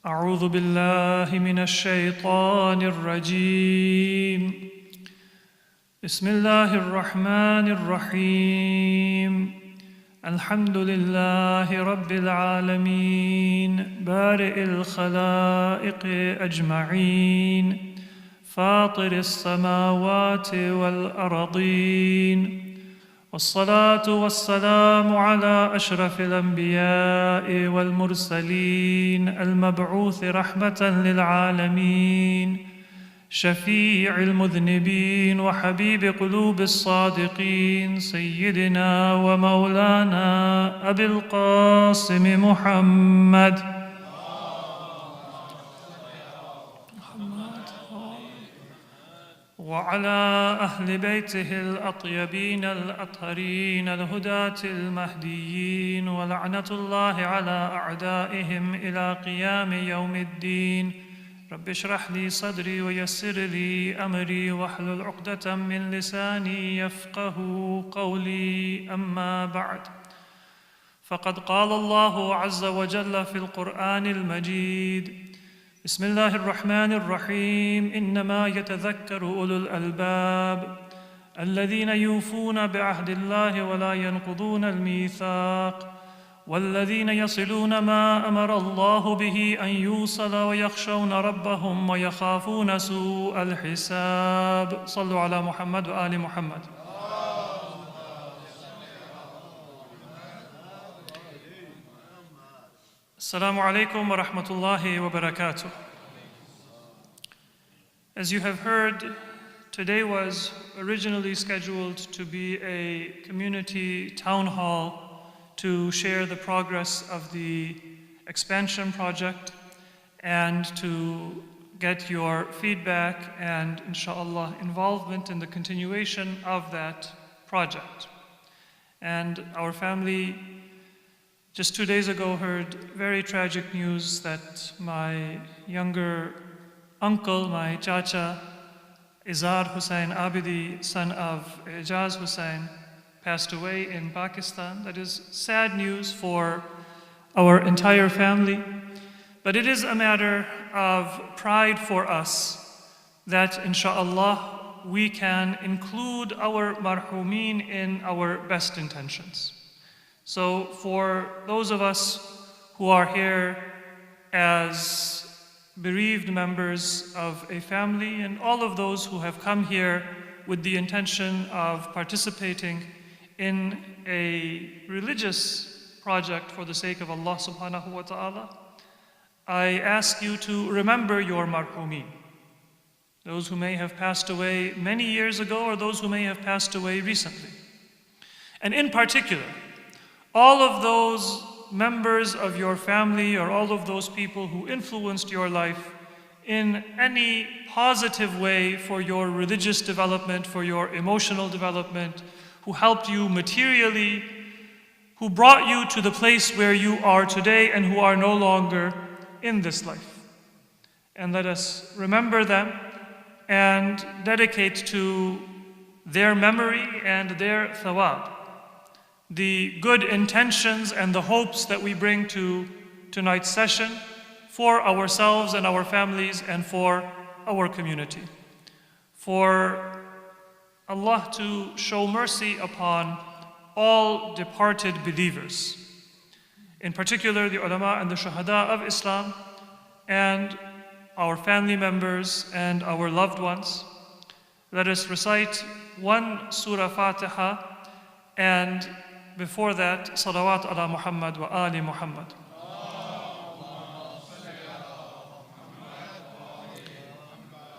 أعوذ بالله من الشيطان الرجيم بسم الله الرحمن الرحيم الحمد لله رب العالمين بارئ الخلائق أجمعين فاطر السماوات والأرضين والصلاة والسلام على أشرف الأنبياء والمرسلين المبعوث رحمة للعالمين شفيع المذنبين وحبيب قلوب الصادقين سيدنا ومولانا أبي القاسم محمد وعلى أهل بيته الأطيبين الأطهرين الهداة المهديين ولعنة الله على أعدائهم إلى قيام يوم الدين رب اشرح لي صدري ويسر لي أمري واحلل عقدة من لساني يفقه قولي أما بعد فقد قال الله عز وجل في القرآن المجيد بسم الله الرحمن الرحيم إنما يتذكر أولو الألباب الذين يوفون بعهد الله ولا ينقضون الميثاق والذين يصلون ما أمر الله به أن يوصل ويخشون ربهم ويخافون سوء الحساب صلوا على محمد وآل محمد. Assalamu alaikum wa rahmatullahi wa barakatuh. As you have heard, today was originally scheduled to be a community town hall to share the progress of the expansion project and to get your feedback and inshallah involvement in the continuation of that project. And our family just 2 days ago heard very tragic news that my younger uncle, my chacha, Izar Hussain Abidi, son of Ijaz Hussain, passed away in Pakistan. That is sad news for our entire family, but it is a matter of pride for us that inshallah we can include our marhumeen in our best intentions. So for those of us who are here as bereaved members of a family and all of those who have come here with the intention of participating in a religious project for the sake of Allah subhanahu wa ta'ala, I ask you to remember your marhumeen, those who may have passed away many years ago or those who may have passed away recently. And in particular, all of those members of your family or all of those people who influenced your life in any positive way for your religious development, for your emotional development, who helped you materially, who brought you to the place where you are today and who are no longer in this life. And let us remember them and dedicate to their memory and their thawab the good intentions and the hopes that we bring to tonight's session for ourselves and our families and for our community. For Allah to show mercy upon all departed believers, in particular the ulama and the shuhada of Islam and our family members and our loved ones. Let us recite one Surah Fatiha and before that, salawat ala Muhammad wa ali Muhammad.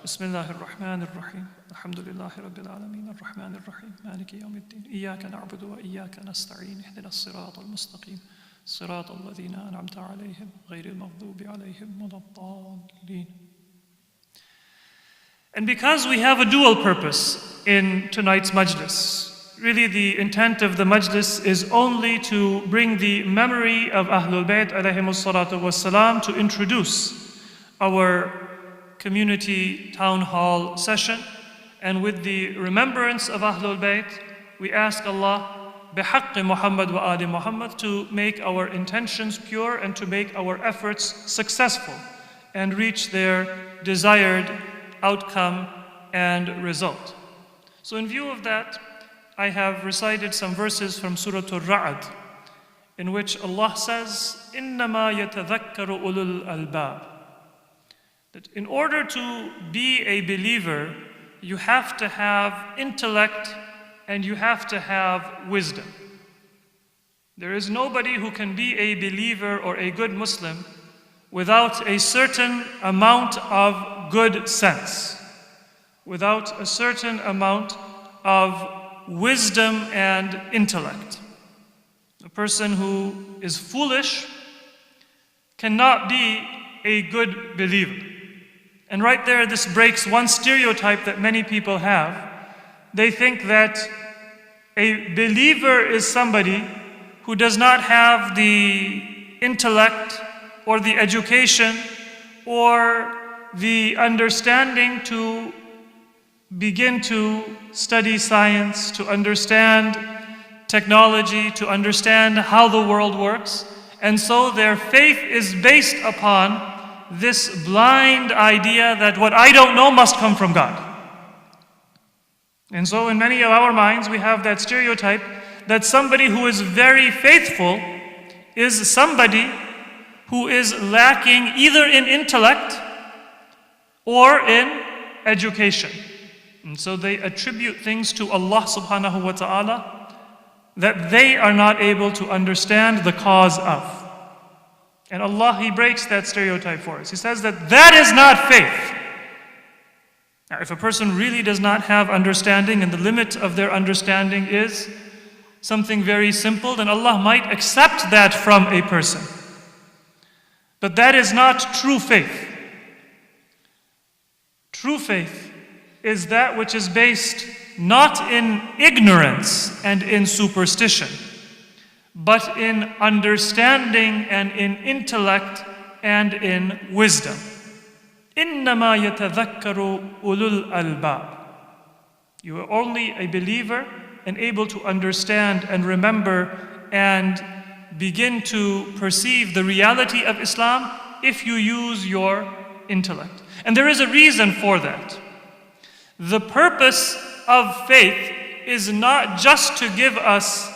بسم الله الرحمن الرحيم الحمد لله رب العالمين الرحمن الرحيم مالك يوم الدين إياك نعبد وإياك نستعين اهدنا الصراط المستقيم صراط الذين أنعمت عليهم غير المغضوب عليهم ولا الضالين. And because we have a dual purpose in tonight's majlis, really the intent of the majlis is only to bring the memory of Ahlul Bayt alayhimus salatu wassalam, to introduce our community town hall session. And with the remembrance of Ahlul Bayt, we ask Allah بِحَقِّ Muhammad wa Ali Muhammad, to make our intentions pure and to make our efforts successful and reach their desired outcome and result. So in view of that, I have recited some verses from Surah Al-Ra'd, in which Allah says, إِنَّمَا يَتَذَكَّرُ أُولُو الْأَلْبَابِ, that in order to be a believer, you have to have intellect and you have to have wisdom. There is nobody who can be a believer or a good Muslim without a certain amount of good sense, without a certain amount of wisdom and intellect. A person who is foolish cannot be a good believer. And right there, this breaks one stereotype that many people have. They think that a believer is somebody who does not have the intellect or the education or the understanding to begin to study science, to understand technology, to understand how the world works. And so their faith is based upon this blind idea that what I don't know must come from God. And so in many of our minds we have that stereotype that somebody who is very faithful is somebody who is lacking either in intellect or in education. And so they attribute things to Allah subhanahu wa ta'ala that they are not able to understand the cause of. And Allah, He breaks that stereotype for us. He says that that is not faith. Now, if a person really does not have understanding and the limit of their understanding is something very simple, then Allah might accept that from a person. But that is not true faith. True faith is that which is based not in ignorance and in superstition, but in understanding and in intellect and in wisdom. إِنَّمَا يَتَذَكَّرُ أُولُو الْأَلْبَابِ. You are only a believer and able to understand and remember and begin to perceive the reality of Islam if you use your intellect. And there is a reason for that. The purpose of faith is not just to give us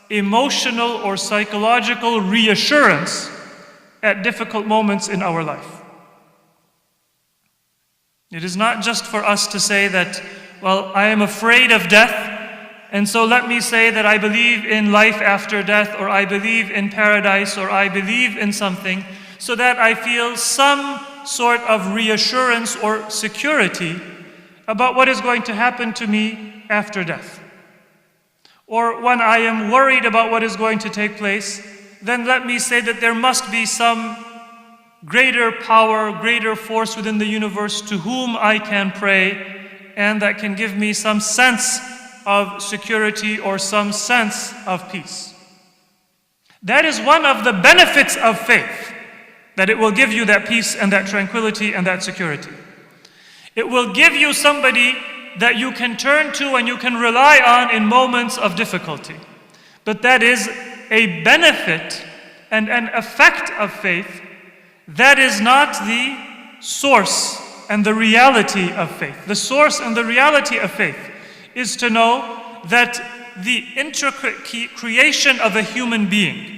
emotional or psychological reassurance at difficult moments in our life. It is not just for us to say that, well, I am afraid of death, and so let me say that I believe in life after death, or I believe in paradise, or I believe in something, so that I feel some sort of reassurance or security about what is going to happen to me after death. Or when I am worried about what is going to take place, then let me say that there must be some greater power, greater force within the universe to whom I can pray, and that can give me some sense of security or some sense of peace. That is one of the benefits of faith, that it will give you that peace and that tranquility and that security. It will give you somebody that you can turn to and you can rely on in moments of difficulty. But that is a benefit and an effect of faith. That is not the source and the reality of faith. The source and the reality of faith is to know that the intricate creation of a human being,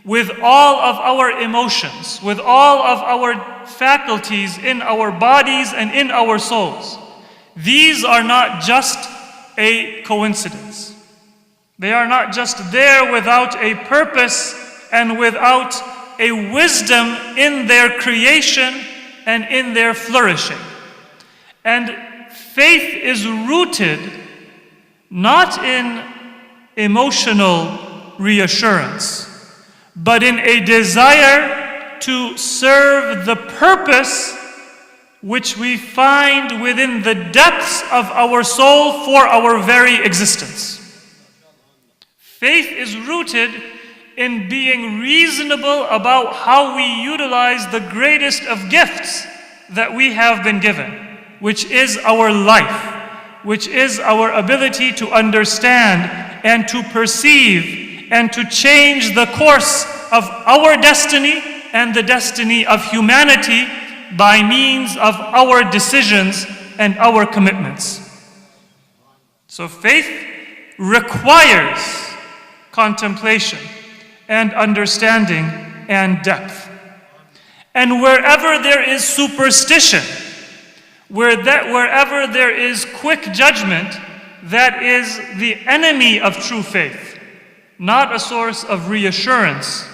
with all of our emotions, with all of our faculties in our bodies and in our souls, these are not just a coincidence. They are not just there without a purpose and without a wisdom in their creation and in their flourishing. And faith is rooted not in emotional reassurance, but in a desire to serve the purpose which we find within the depths of our soul for our very existence. Faith is rooted in being reasonable about how we utilize the greatest of gifts that we have been given, which is our life, which is our ability to understand and to perceive and to change the course of our destiny and the destiny of humanity by means of our decisions and our commitments. So faith requires contemplation and understanding and depth. And wherever there is superstition, wherever there is quick judgment, that is the enemy of true faith, not a source of reassurance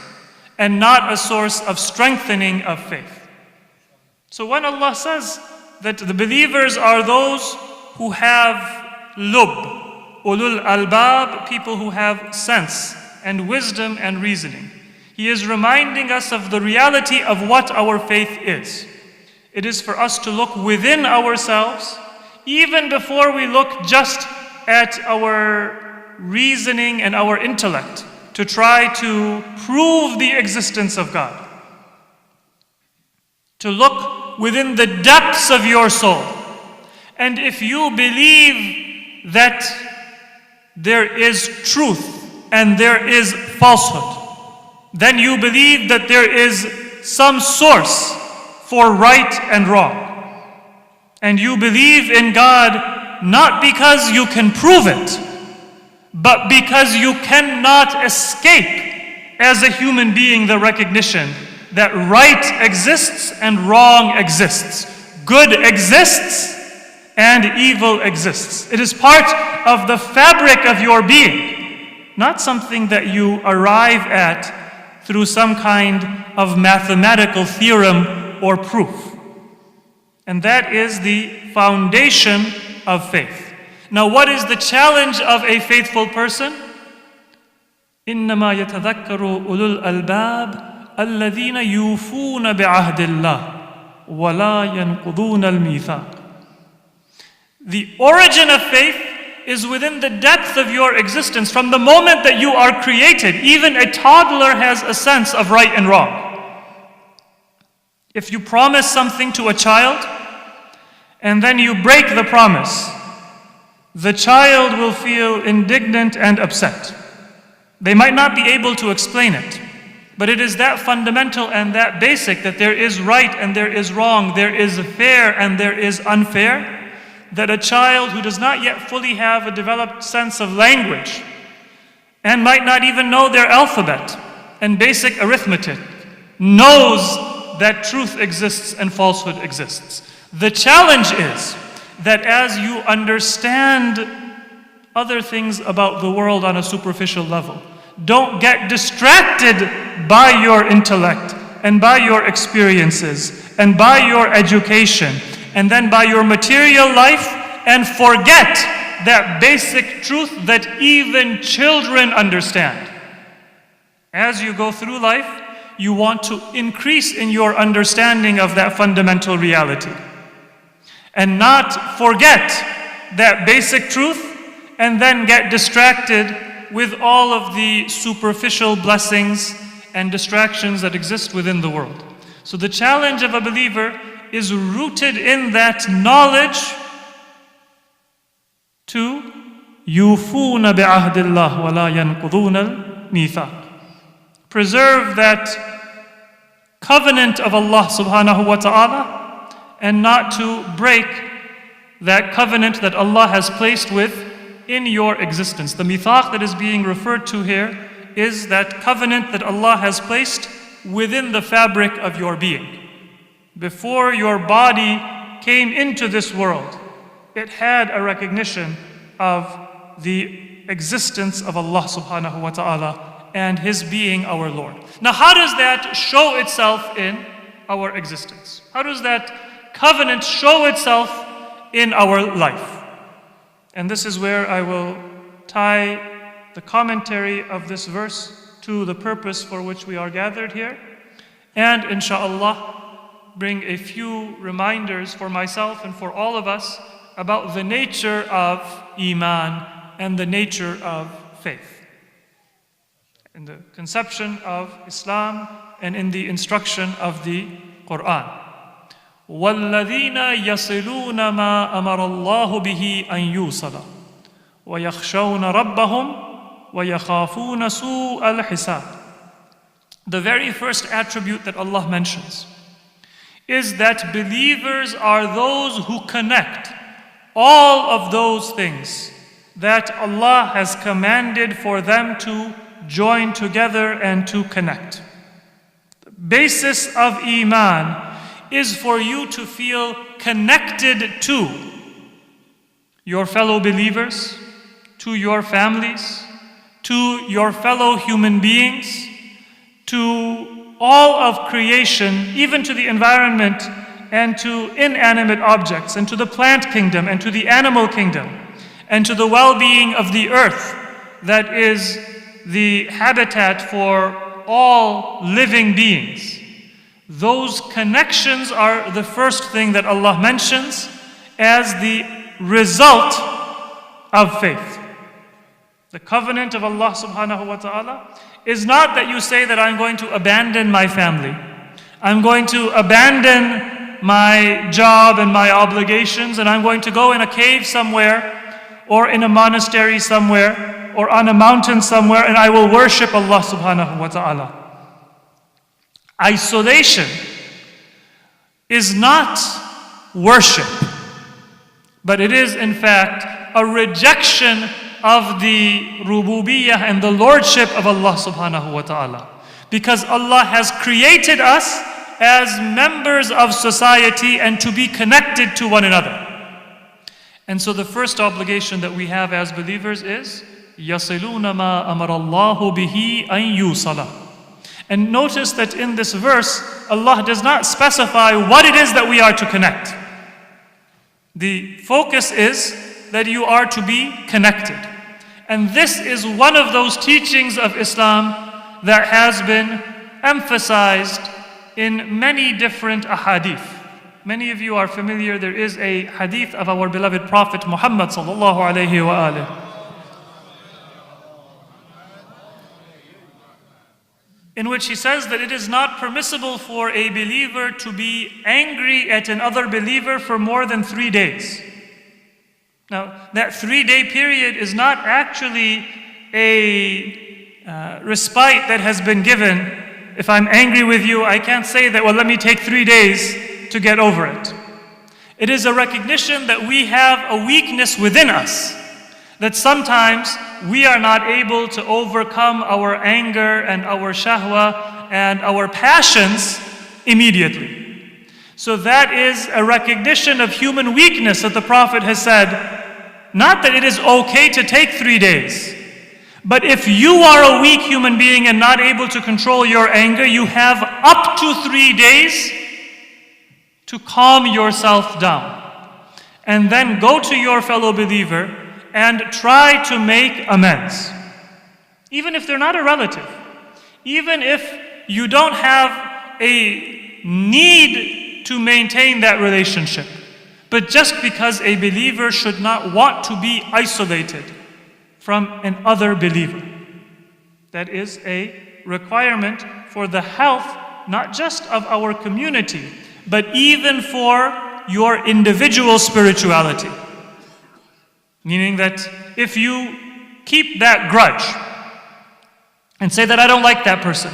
and not a source of strengthening of faith. So when Allah says that the believers are those who have lub, ulul albab, people who have sense and wisdom and reasoning, He is reminding us of the reality of what our faith is. It is for us to look within ourselves, even before we look just at our reasoning and our intellect, to try to prove the existence of God. To look within the depths of your soul. And if you believe that there is truth and there is falsehood, then you believe that there is some source for right and wrong. And you believe in God not because you can prove it, but because you cannot escape as a human being the recognition that right exists and wrong exists. Good exists and evil exists. It is part of the fabric of your being, not something that you arrive at through some kind of mathematical theorem or proof. And that is the foundation of faith. Now, what is the challenge of a faithful person? إِنَّمَا يَتَذَكَّرُ أُولُو الْأَلْبَابِ الَّذِينَ يُوفُونَ بِعَهْدِ اللَّهِ وَلَا يَنْقُضُونَ الْمِيثَاقَ. The origin of faith is within the depth of your existence. From the moment that you are created, even a toddler has a sense of right and wrong. If you promise something to a child, and then you break the promise, the child will feel indignant and upset. They might not be able to explain it, but it is that fundamental and that basic that there is right and there is wrong, there is fair and there is unfair, that a child who does not yet fully have a developed sense of language and might not even know their alphabet and basic arithmetic knows that truth exists and falsehood exists. The challenge is that as you understand other things about the world on a superficial level, don't get distracted by your intellect and by your experiences and by your education and then by your material life, and forget that basic truth that even children understand. As you go through life, you want to increase in your understanding of that fundamental reality and not forget that basic truth and then get distracted with all of the superficial blessings and distractions that exist within the world. So the challenge of a believer is rooted in that knowledge to يُوفُونَ بِعَهْدِ اللَّهِ وَلَا يَنْقُضُونَ الْمِيثَاقَ. Preserve that covenant of Allah subhanahu wa ta'ala and not to break that covenant that Allah has placed in your existence. The mithaq that is being referred to here is that covenant that Allah has placed within the fabric of your being. Before your body came into this world, it had a recognition of the existence of Allah subhanahu wa ta'ala and His being our Lord. Now, how does that show itself in our existence? How does that covenant show itself in our life? And this is where I will tie the commentary of this verse to the purpose for which we are gathered here, and inshallah bring a few reminders for myself and for all of us about the nature of Iman and the nature of faith, in the conception of Islam and in the instruction of the Quran. وَالَّذِينَ يَصِلُونَ مَا أَمَرَ اللَّهُ بِهِ أَن يُوصَلَ وَيَخْشَوْنَ رَبَّهُمْ وَيَخَافُونَ سُوءَ الْحِسَابِ. The very first attribute that Allah mentions is that believers are those who connect all of those things that Allah has commanded for them to join together and to connect. The basis of Iman is for you to feel connected to your fellow believers, to your families, to your fellow human beings, to all of creation, even to the environment and to inanimate objects, and to the plant kingdom and to the animal kingdom, and to the well-being of the earth that is the habitat for all living beings. Those connections are the first thing that Allah mentions as the result of faith. The covenant of Allah subhanahu wa ta'ala is not that you say that I'm going to abandon my family, I'm going to abandon my job and my obligations, and I'm going to go in a cave somewhere, or in a monastery somewhere, or on a mountain somewhere, and I will worship Allah subhanahu wa ta'ala. Isolation is not worship, but it is in fact a rejection of the rububiyyah and the lordship of Allah subhanahu wa ta'ala. Because Allah has created us as members of society and to be connected to one another. And so the first obligation that we have as believers is يَصِلُونَ مَا أَمَرَ اللَّهُ بِهِ أَن يُوصَلَ. And notice that in this verse, Allah does not specify what it is that we are to connect. The focus is that you are to be connected. And this is one of those teachings of Islam that has been emphasized in many different ahadith. Many of you are familiar, there is a hadith of our beloved Prophet Muhammad sallallahu alayhi wa alihi, in which he says that it is not permissible for a believer to be angry at another believer for more than 3 days. Now, that 3-day period is not actually a respite that has been given. If I'm angry with you, I can't say that, well, let me take 3 days to get over it. It is a recognition that we have a weakness within us, that sometimes we are not able to overcome our anger and our shahwa and our passions immediately. So that is a recognition of human weakness that the Prophet has said, not that it is okay to take 3 days, but if you are a weak human being and not able to control your anger, you have up to 3 days to calm yourself down. And then go to your fellow believer and try to make amends. Even if they're not a relative, even if you don't have a need to maintain that relationship, but just because a believer should not want to be isolated from an other believer. That is a requirement for the health, not just of our community, but even for your individual spirituality. Meaning that if you keep that grudge and say that I don't like that person,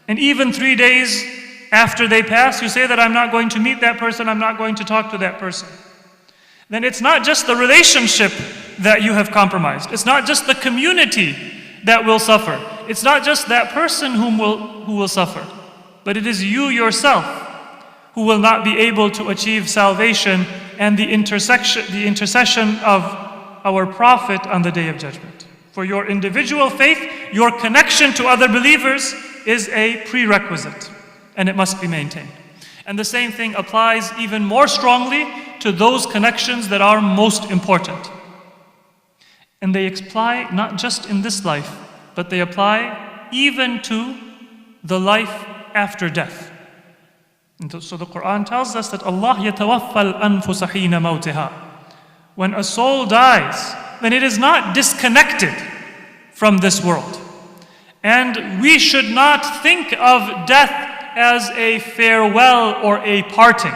and even 3 days after they pass, you say that I'm not going to meet that person, I'm not going to talk to that person, then it's not just the relationship that you have compromised. It's not just the community that will suffer. It's not just that person who will suffer, but it is you yourself who will not be able to achieve salvation and the intercession of our Prophet on the Day of Judgment. For your individual faith, your connection to other believers is a prerequisite, and it must be maintained. And the same thing applies even more strongly to those connections that are most important. And they apply not just in this life, but they apply even to the life after death. And so the Quran tells us that Allah يَتَوَفَّى الْأَنفُسَ حِينَ مَوْتِهَا. When a soul dies, then it is not disconnected from this world. And we should not think of death as a farewell or a parting.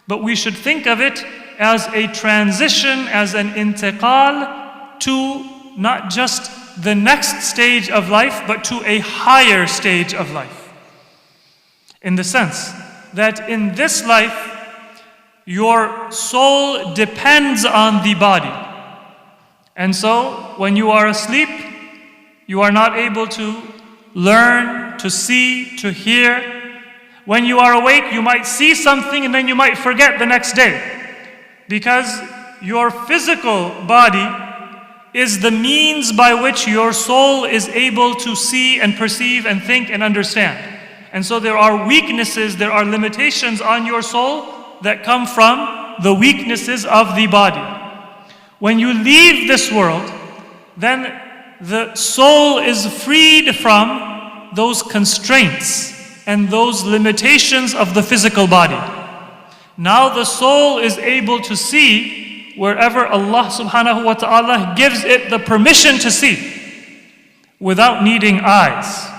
But we should think of it as a transition, as an intiqal to not just the next stage of life, but to a higher stage of life. In the sense that in this life, your soul depends on the body. And so, when you are asleep, you are not able to learn, to see, to hear. When you are awake, you might see something and then you might forget the next day. Because your physical body is the means by which your soul is able to see and perceive and think and understand. And so there are weaknesses, there are limitations on your soul that come from the weaknesses of the body. When you leave this world, then the soul is freed from those constraints and those limitations of the physical body. Now the soul is able to see wherever Allah subhanahu wa ta'ala gives it the permission to see, without needing eyes.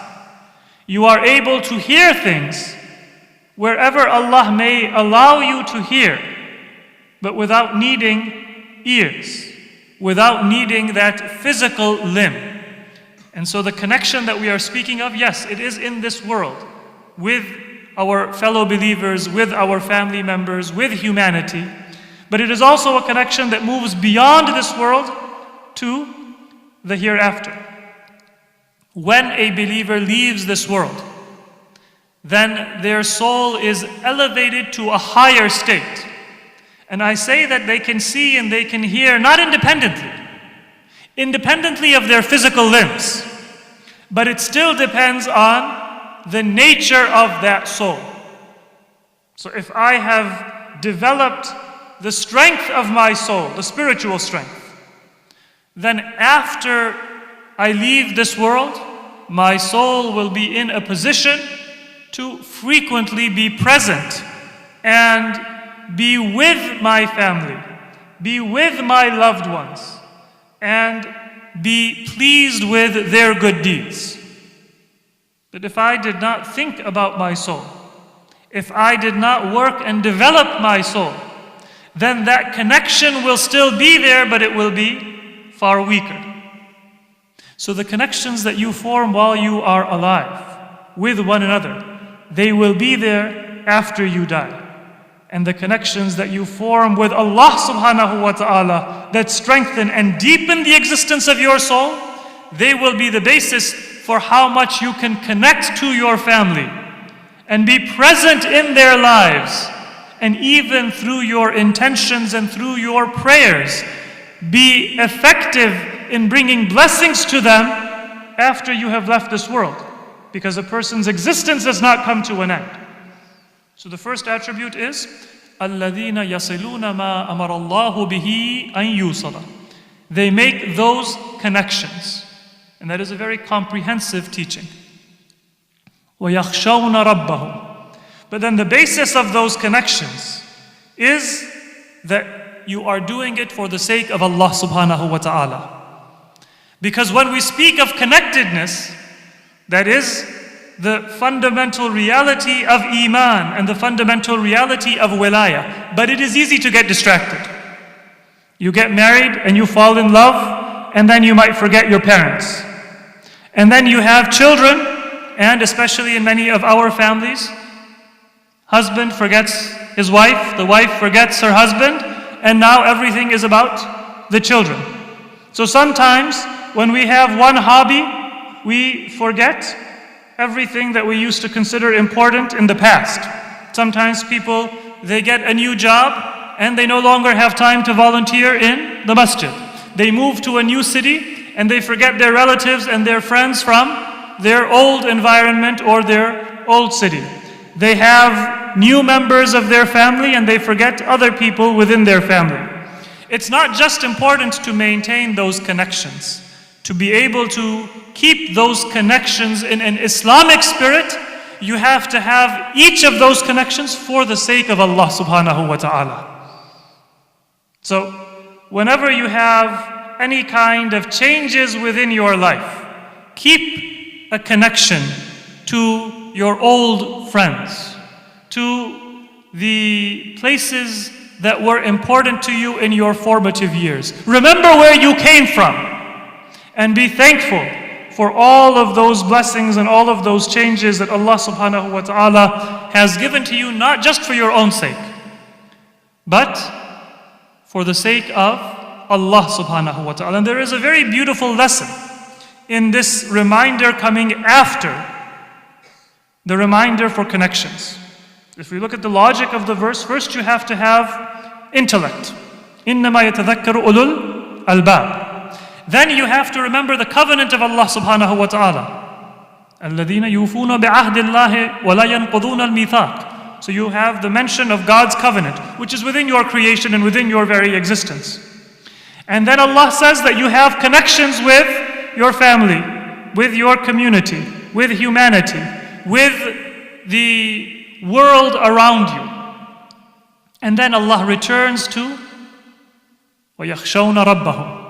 You are able to hear things wherever Allah may allow you to hear, but without needing ears, without needing that physical limb. And so the connection that we are speaking of, yes, it is in this world, with our fellow believers, with our family members, with humanity. But it is also a connection that moves beyond this world to the hereafter. When a believer leaves this world, then their soul is elevated to a higher state. And I say that they can see and they can hear, not independently of their physical limbs, but it still depends on the nature of that soul. So if I have developed the strength of my soul, the spiritual strength, then after I leave this world, my soul will be in a position to frequently be present and be with my family, be with my loved ones, and be pleased with their good deeds. But if I did not think about my soul, if I did not work and develop my soul, then that connection will still be there, but it will be far weaker. So the connections that you form while you are alive with one another, they will be there after you die. And the connections that you form with Allah subhanahu wa ta'ala that strengthen and deepen the existence of your soul, they will be the basis for how much you can connect to your family and be present in their lives, and even through your intentions and through your prayers, be effective in bringing blessings to them after you have left this world, because a person's existence does not come to an end. So the first attribute is الَّذِينَ يَصِلُونَ مَا أَمَرَ اللَّهُ بِهِ أَن يُوصَلَ. They make those connections. And that is a very comprehensive teaching. وَيَخْشَوْنَ رَبَّهُمْ. But then the basis of those connections is that you are doing it for the sake of Allah subhanahu wa ta'ala. Because when we speak of connectedness, that is the fundamental reality of Iman and the fundamental reality of Wilayah. But it is easy to get distracted. You get married and you fall in love, and then you might forget your parents. And then you have children, and especially in many of our families, husband forgets his wife, the wife forgets her husband, and now everything is about the children. So sometimes when we have one hobby, we forget everything that we used to consider important in the past. Sometimes people, they get a new job and they no longer have time to volunteer in the masjid. They move to a new city and they forget their relatives and their friends from their old environment or their old city. They have new members of their family and they forget other people within their family. It's not just important to maintain those connections, to be able to keep those connections in an Islamic spirit. You have to have each of those connections for the sake of Allah subhanahu wa ta'ala. So, whenever you have any kind of changes within your life, keep a connection to your old friends, to the places that were important to you in your formative years. Remember where you came from and be thankful for all of those blessings and all of those changes that Allah subhanahu wa ta'ala has given to you, not just for your own sake, but for the sake of Allah subhanahu wa ta'ala. And there is a very beautiful lesson in this reminder coming after the reminder for connections. If we look at the logic of the verse, first you have to have intellect. إِنَّمَا يَتَذَكَّرُ أُولُو الْأَلْبَابِ. Then you have to remember the covenant of Allah subhanahu wa ta'ala. الَّذِينَ يُوفُونَ بِعَهْدِ اللَّهِ وَلَا يَنْقُضُونَ الْمِيثَاقِ. So you have the mention of God's covenant, which is within your creation and within your very existence. And then Allah says that you have connections with your family, with your community, with humanity, with the world around you. And then Allah returns to وَيَخْشَوْنَ رَبَّهُمْ.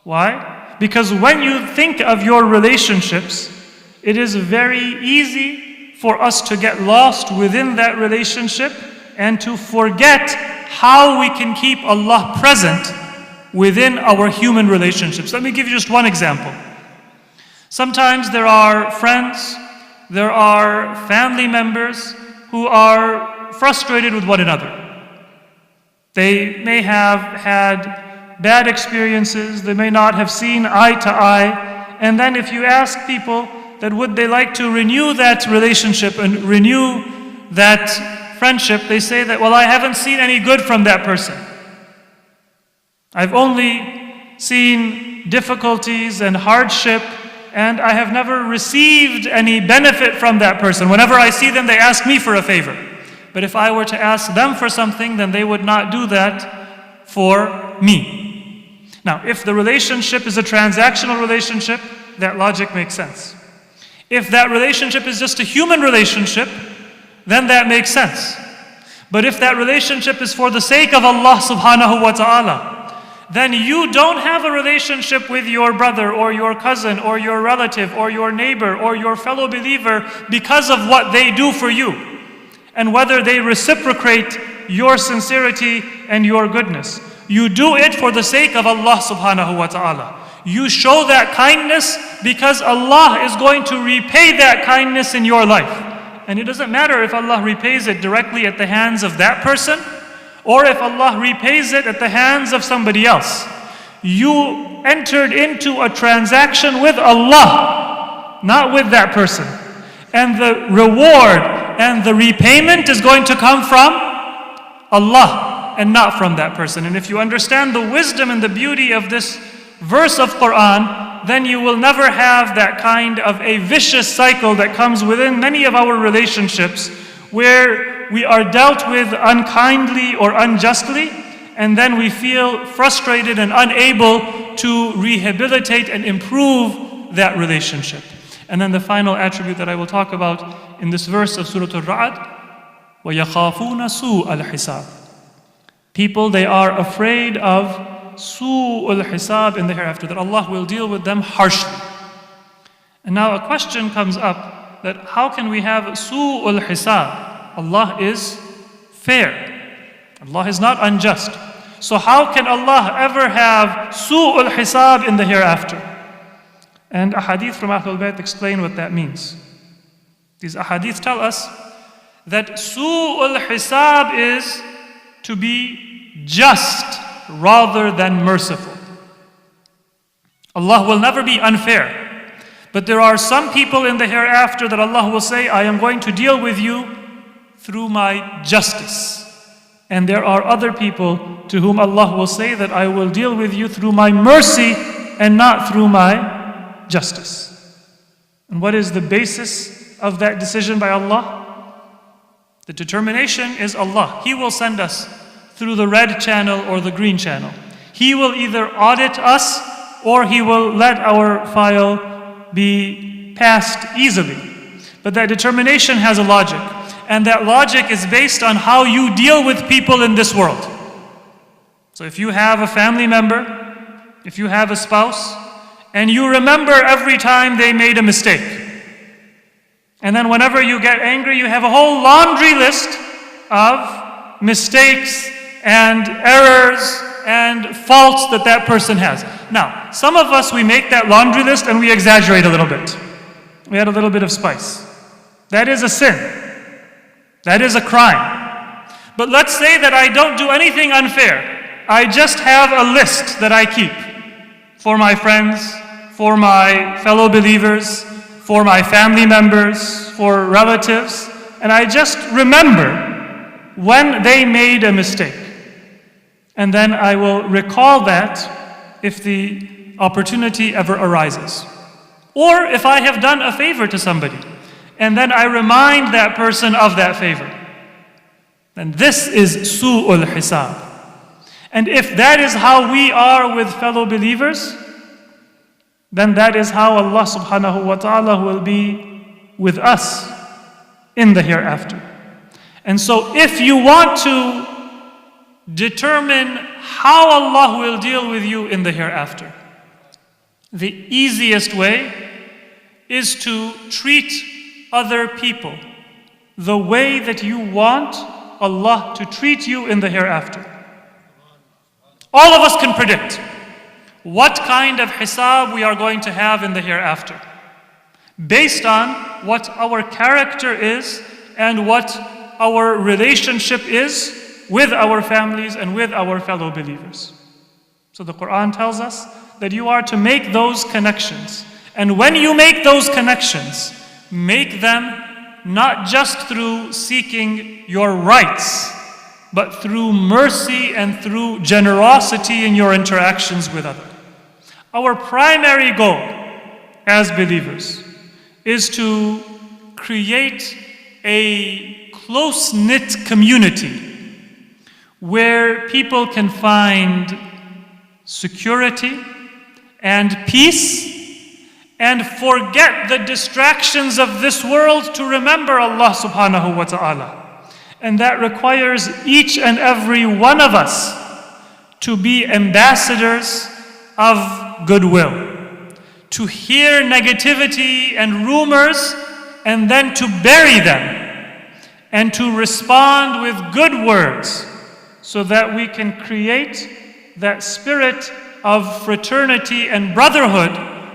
Why? Because when you think of your relationships, it is very easy for us to get lost within that relationship and to forget how we can keep Allah present within our human relationships. Let me give you just one example. Sometimes there are friends, there are family members who are frustrated with one another. They may have had bad experiences, they may not have seen eye to eye, and then if you ask people that would they like to renew that relationship and renew that friendship, they say that, well, I haven't seen any good from that person. I've only seen difficulties and hardship, and I have never received any benefit from that person. Whenever I see them, they ask me for a favor. But if I were to ask them for something, then they would not do that for me. Now, if the relationship is a transactional relationship, that logic makes sense. If that relationship is just a human relationship, then that makes sense. But if that relationship is for the sake of Allah subhanahu wa ta'ala, then you don't have a relationship with your brother or your cousin or your relative or your neighbor or your fellow believer because of what they do for you and whether they reciprocate your sincerity and your goodness. You do it for the sake of Allah subhanahu wa ta'ala. You show that kindness because Allah is going to repay that kindness in your life. And it doesn't matter if Allah repays it directly at the hands of that person or if Allah repays it at the hands of somebody else. You entered into a transaction with Allah, not with that person. And the reward and the repayment is going to come from Allah and not from that person. And if you understand the wisdom and the beauty of this verse of Quran, then you will never have that kind of a vicious cycle that comes within many of our relationships where we are dealt with unkindly or unjustly, and then we feel frustrated and unable to rehabilitate and improve that relationship. And then the final attribute that I will talk about in this verse of Surah Al-Ra'd, وَيَخَافُونَ سُوءَ الْحِسَابِ. People, they are afraid of su'ul hisab in the hereafter, that Allah will deal with them harshly. And now a question comes up that how can we have su'ul hisab? Allah is fair. Allah is not unjust. So how can Allah ever have su'ul hisab in the hereafter? And ahadith from Ahlul Bayt explain what that means. These ahadith tell us that su'ul hisab is to be just rather than merciful. Allah will never be unfair. But there are some people in the hereafter that Allah will say, I am going to deal with you through my justice. And there are other people to whom Allah will say that I will deal with you through my mercy and not through my justice. And what is the basis of that decision by Allah? The determination is Allah. He will send us through the red channel or the green channel. He will either audit us or He will let our file be passed easily. But that determination has a logic. And that logic is based on how you deal with people in this world. So if you have a family member, if you have a spouse, and you remember every time they made a mistake, and then whenever you get angry, you have a whole laundry list of mistakes and errors and faults that that person has. Now, some of us, we make that laundry list and we exaggerate a little bit. We add a little bit of spice. That is a sin. That is a crime. But let's say that I don't do anything unfair. I just have a list that I keep for my friends, for my fellow believers, for my family members, for relatives, and I just remember when they made a mistake. And then I will recall that if the opportunity ever arises. Or if I have done a favor to somebody, and then I remind that person of that favor. Then this is su'ul hisab. And if that is how we are with fellow believers, then that is how Allah subhanahu wa ta'ala will be with us in the hereafter. And so if you want to determine how Allah will deal with you in the hereafter, the easiest way is to treat other people the way that you want Allah to treat you in the hereafter. All of us can predict what kind of hisab we are going to have in the hereafter, based on what our character is and what our relationship is with our families and with our fellow believers. So the Quran tells us that you are to make those connections. And when you make those connections, make them not just through seeking your rights, but through mercy and through generosity in your interactions with others. Our primary goal as believers is to create a close-knit community where people can find security and peace and forget the distractions of this world to remember Allah subhanahu wa ta'ala. And that requires each and every one of us to be ambassadors of goodwill, to hear negativity and rumors and then to bury them, and to respond with good words so that we can create that spirit of fraternity and brotherhood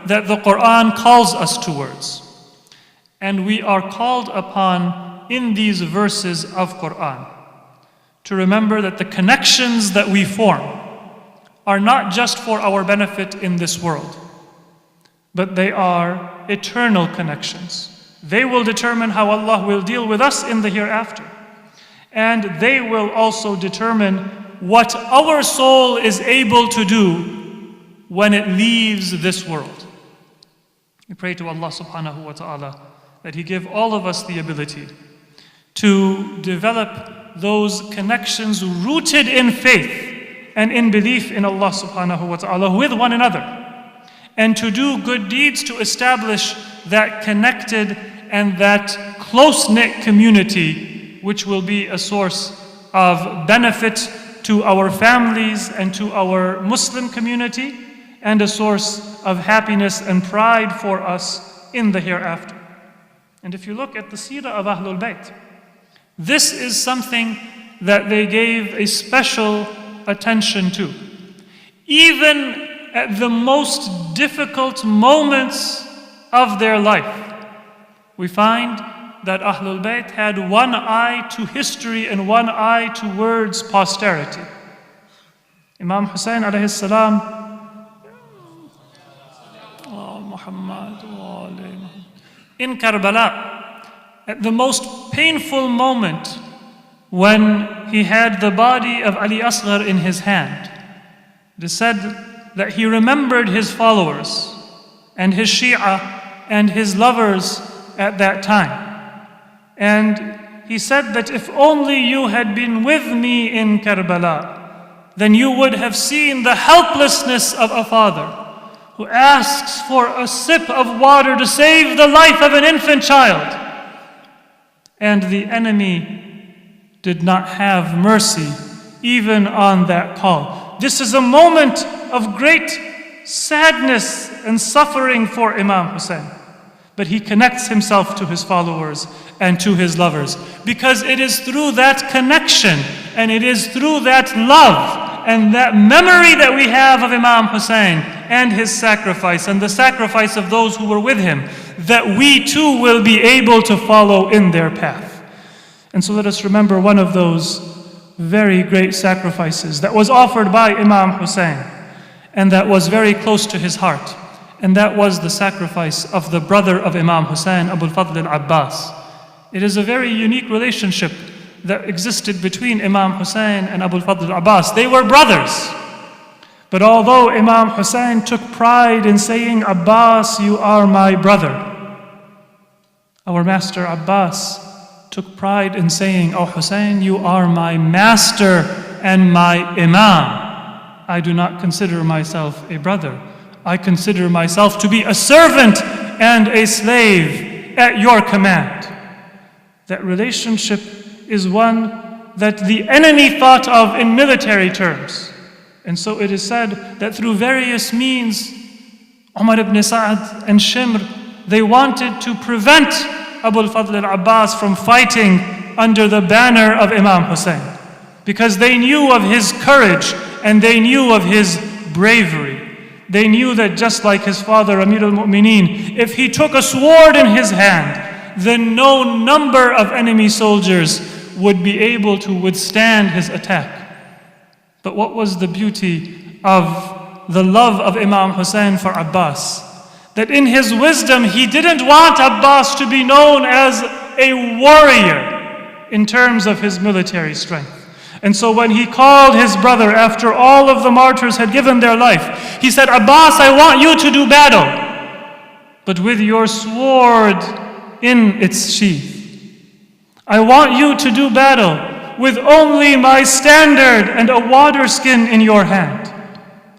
that the Quran calls us towards. And we are called upon in these verses of Quran to remember that the connections that we form are not just for our benefit in this world, but they are eternal connections. They will determine how Allah will deal with us in the hereafter. And they will also determine what our soul is able to do when it leaves this world. We pray to Allah subhanahu wa ta'ala that He give all of us the ability to develop those connections rooted in faith and in belief in Allah subhanahu wa ta'ala with one another, and to do good deeds to establish that connected and that close-knit community which will be a source of benefit to our families and to our Muslim community, and a source of happiness and pride for us in the hereafter. And if you look at the seerah of Ahlul Bayt, this is something that they gave a special attention to. Even at the most difficult moments of their life, we find that Ahlul Bayt had one eye to history and one eye towards posterity. Imam Hasan alayhi salam, in Karbala, at the most painful moment when he had the body of al-Asr in his hand, it is said that he remembered his followers and his Shia and his lovers at that time. And he said that if only you had been with me in Karbala, then you would have seen the helplessness of a father who asks for a sip of water to save the life of an infant child. And the enemy did not have mercy even on that call. This is a moment of great sadness and suffering for Imam Hussein, but he connects himself to his followers and to his lovers. Because it is through that connection, and it is through that love and that memory that we have of Imam Hussein and his sacrifice and the sacrifice of those who were with him, that we too will be able to follow in their path. And so let us remember one of those very great sacrifices that was offered by Imam Hussein, and that was very close to his heart. And that was the sacrifice of the brother of Imam Hussein, Abu al-Fadl al-Abbas. It is a very unique relationship that existed between Imam Hussein and Abu al-Fadl al-Abbas. They were brothers. But although Imam Hussein took pride in saying, Abbas, you are my brother, our master Abbas took pride in saying, Oh Hussein, you are my master and my imam. I do not consider myself a brother. I consider myself to be a servant and a slave at your command. That relationship is one that the enemy thought of in military terms. And so it is said that through various means, Umar ibn Sa'ad and Shimr, they wanted to prevent Abu al-Fadl al-Abbas from fighting under the banner of Imam Hussein, because they knew of his courage and they knew of his bravery. They knew that just like his father, Amir al-Mu'mineen, if he took a sword in his hand, then no number of enemy soldiers would be able to withstand his attack. But what was the beauty of the love of Imam Hussein for Abbas? That in his wisdom, he didn't want Abbas to be known as a warrior in terms of his military strength. And so when he called his brother after all of the martyrs had given their life, he said, Abbas, I want you to do battle, but with your sword in its sheath. I want you to do battle with only my standard and a water skin in your hand.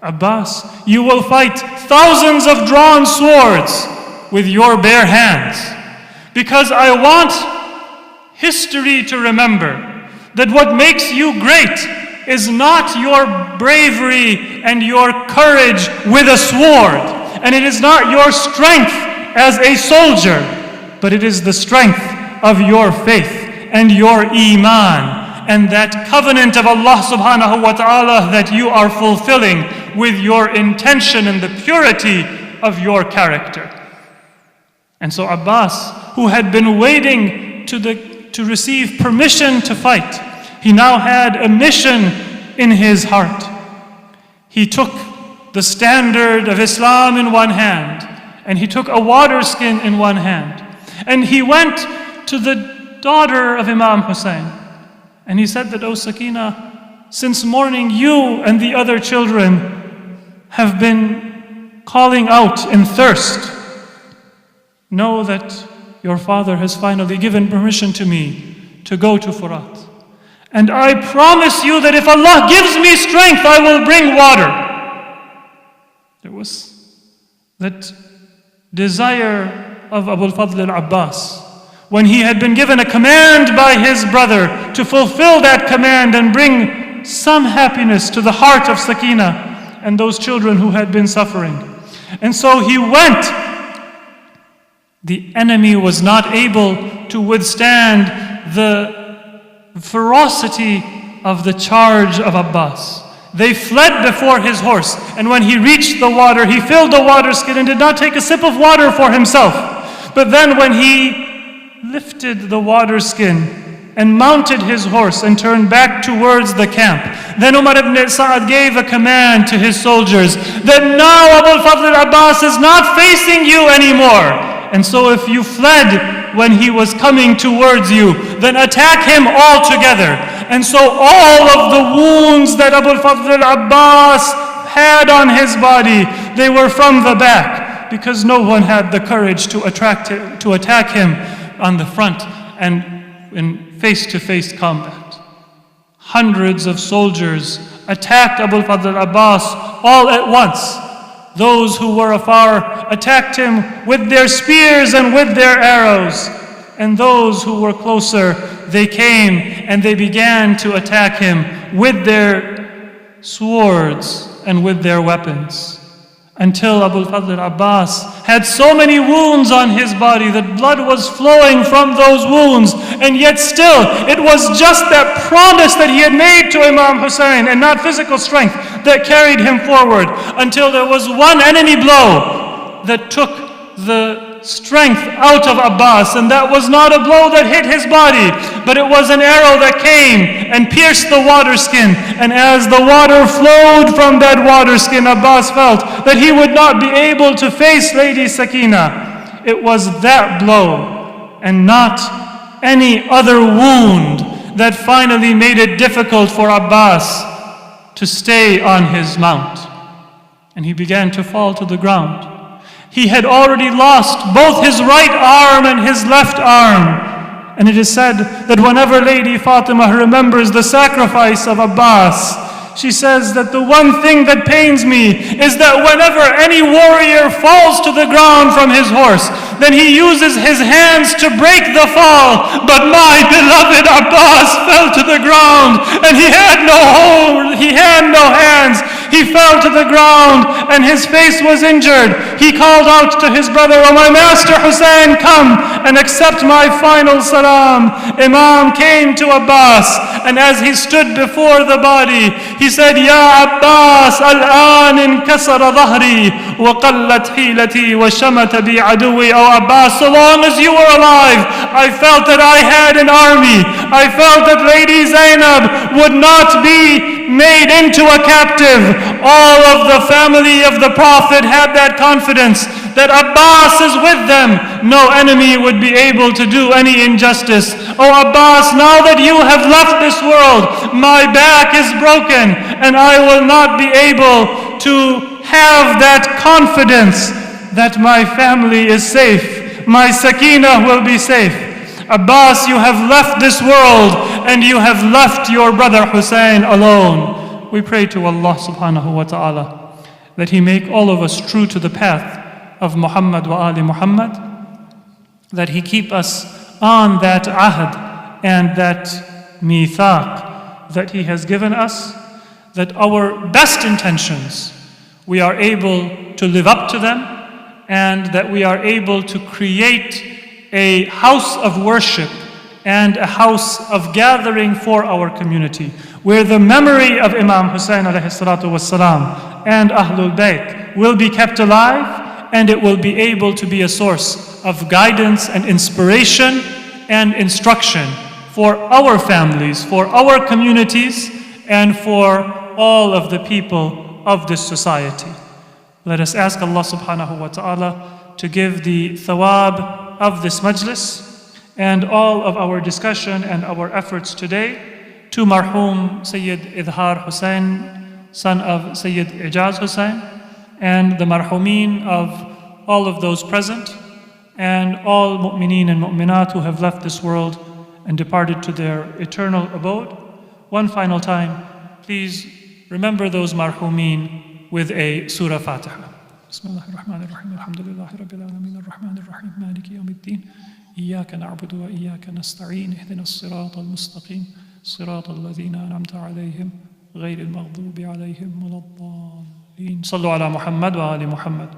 Abbas, you will fight thousands of drawn swords with your bare hands, because I want history to remember that what makes you great is not your bravery and your courage with a sword, and it is not your strength as a soldier, but it is the strength of your faith and your iman, and that covenant of Allah subhanahu wa ta'ala that you are fulfilling with your intention and the purity of your character. And so Abbas, who had been waiting to receive permission to fight, he now had a mission in his heart. He took the standard of Islam in one hand, and he took a water skin in one hand, and he went to the daughter of Imam Hussein, and he said that, O Sakina, since morning you and the other children have been calling out in thirst. Know that your father has finally given permission to me to go to Furat. And I promise you that if Allah gives me strength, I will bring water. There was that desire of Abu al-Fadl al-Abbas, when he had been given a command by his brother to fulfill that command and bring some happiness to the heart of Sakina and those children who had been suffering. And so he went. The enemy was not able to withstand the ferocity of the charge of Abbas. They fled before his horse, and when he reached the water, he filled the water skin and did not take a sip of water for himself. But then when he lifted the water skin and mounted his horse and turned back towards the camp, then Umar ibn Sa'ad gave a command to his soldiers that now Abu al-Fadl al-Abbas is not facing you anymore. And so if you fled when he was coming towards you, then attack him altogether. And so all of the wounds that Abu al-Fadl al-Abbas had on his body, they were from the back, because no one had the courage to attack him on the front and in face-to-face combat. Hundreds of soldiers attacked Abu al-Fadl al-Abbas all at once. Those who were afar attacked him with their spears and with their arrows. And those who were closer, they came and they began to attack him with their swords and with their weapons. until Abu al-Fadl al-Abbas had so many wounds on his body that blood was flowing from those wounds, and yet still it was just that promise that he had made to Imam Hussein and not physical strength that carried him forward, until there was one enemy blow that took the strength out of Abbas, and that was not a blow that hit his body, but it was an arrow that came and pierced the water skin. And as the water flowed from that water skin, Abbas felt that he would not be able to face Lady Sakina. It was that blow and not any other wound that finally made it difficult for Abbas to stay on his mount, and he began to fall to the ground. He had already lost both his right arm and his left arm. And it is said that whenever Lady Fatima remembers the sacrifice of Abbas, she says that the one thing that pains me is that whenever any warrior falls to the ground from his horse, then he uses his hands to break the fall. But my beloved Abbas fell to the ground, and he had no hold, he had no hands. He fell to the ground and his face was injured. He called out to his brother, "Oh, my master Hussein, come and accept my final salam." Imam came to Abbas, and as he stood before the body, he said, "Ya Abbas, al-an inkasara dhahri wa qallat hilati wa shamata bi aduwi." Oh Abbas, so long as you were alive, I felt that I had an army. I felt that Lady Zainab would not be made into a captive. All of the family of the Prophet had that confidence that Abbas is with them. No enemy would be able to do any injustice. Oh Abbas, now that you have left this world, my back is broken and I will not be able to have that confidence that my family is safe. My Sakina will be safe. Abbas, you have left this world and you have left your brother Hussein alone. We pray to Allah subhanahu wa ta'ala that He make all of us true to the path of Muhammad wa ali Muhammad, that He keep us on that ahd and that mithaq that He has given us, that our best intentions, we are able to live up to them, and that we are able to create a house of worship and a house of gathering for our community, where the memory of Imam Hussein alayhi salatu wassalam and Ahlul Bayt will be kept alive, and it will be able to be a source of guidance and inspiration and instruction for our families, for our communities, and for all of the people of this society. Let us ask Allah subhanahu wa ta'ala to give the thawab of this majlis and all of our discussion and our efforts today to Marhum Sayyid Idhar Hussain, son of Sayyid Ijaz Hussain, and the Marhumeen of all of those present, and all mu'mineen and mu'minat who have left this world and departed to their eternal abode. One final time, please remember those Marhumeen with a Surah Fatiha. Bismillahir Rahmanir Rahim. Alhamdulillahi Rabbil Alameen. Ar-Rahmanir Rahim. Maliki Yawmiddin. إياك نعبد وإياك نستعين اهدنا الصراط المستقيم صراط الذين أنعمت عليهم غير المغضوب عليهم ولا الضالين صلوا على محمد وآل محمد